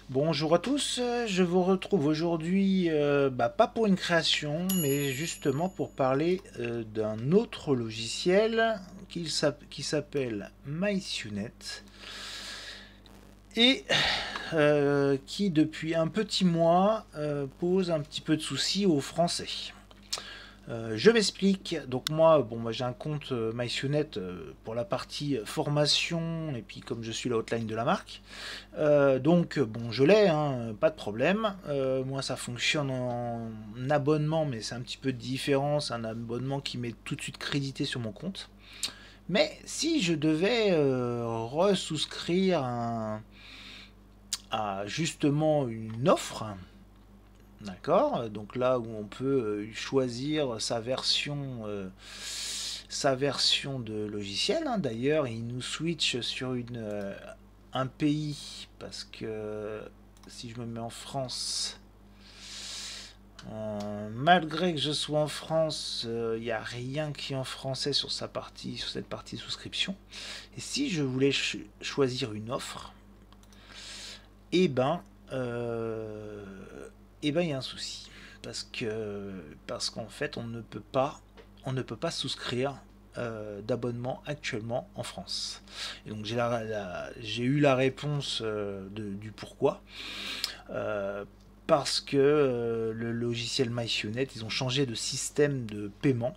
Bonjour à tous, je vous retrouve aujourd'hui, pas pour une création, mais justement pour parler d'un autre logiciel qui s'appelle MySUNET et qui depuis un petit mois pose un petit peu de soucis aux Français. Je m'explique. Donc moi j'ai un compte MySUNET pour la partie formation et puis comme je suis la hotline de la marque, bon je l'ai, hein, pas de problème. Moi ça fonctionne en abonnement, mais c'est un petit peu différent. C'est un abonnement qui m'est tout de suite crédité sur mon compte. Mais si je devais resouscrire à justement une offre. D'accord. Donc là où on peut choisir sa version de logiciel, hein. D'ailleurs, il nous switch sur un pays parce que si je me mets en France, malgré que je sois en France, il n'y a rien qui est en français sur cette partie souscription. Et si je voulais choisir une offre, eh ben, euh, il y a un souci parce qu'en fait on ne peut pas souscrire d'abonnement actuellement en France. Et donc j'ai eu la réponse du pourquoi. Euh, Parce que le logiciel MySUNET, ils ont changé de système de paiement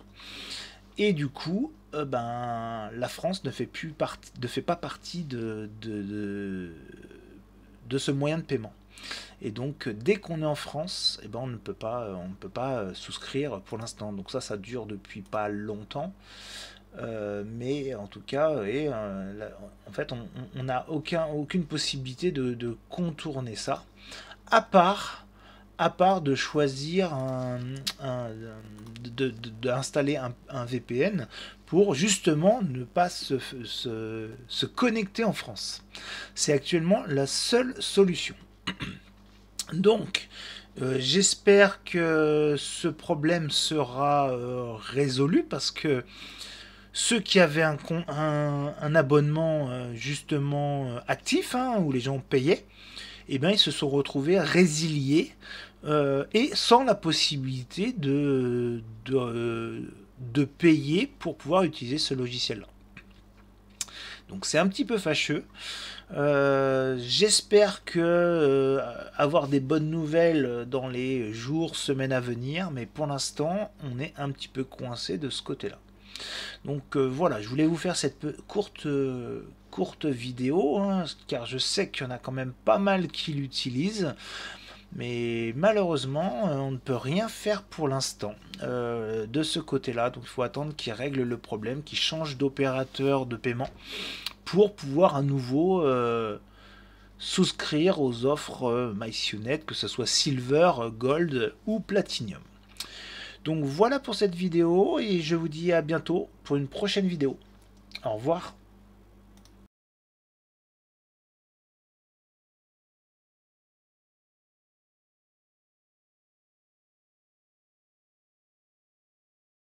et du coup, la France ne fait pas partie de ce moyen de paiement. Et donc, dès qu'on est en France, eh ben, on ne peut pas souscrire pour l'instant. Donc ça dure depuis pas longtemps. Mais en tout cas, en fait, on n'a aucune possibilité de contourner ça, à part, à part de choisir d'installer un VPN pour justement ne pas se connecter en France. C'est actuellement la seule solution. Donc, j'espère que ce problème sera résolu parce que ceux qui avaient un abonnement justement actif, hein, où les gens payaient, eh bien, ils se sont retrouvés résiliés et sans la possibilité de payer pour pouvoir utiliser ce logiciel-là. Donc c'est un petit peu fâcheux. J'espère que avoir des bonnes nouvelles dans les jours, semaines à venir, mais pour l'instant, on est un petit peu coincé de ce côté-là. Donc voilà, je voulais vous faire cette courte vidéo, hein, car je sais qu'il y en a quand même pas mal qui l'utilisent. Mais malheureusement, on ne peut rien faire pour l'instant de ce côté-là. Donc il faut attendre qu'ils règlent le problème, qu'ils changent d'opérateur de paiement pour pouvoir à nouveau souscrire aux offres MySUNET, que ce soit Silver, Gold ou Platinum. Donc voilà pour cette vidéo et je vous dis à bientôt pour une prochaine vidéo. Au revoir.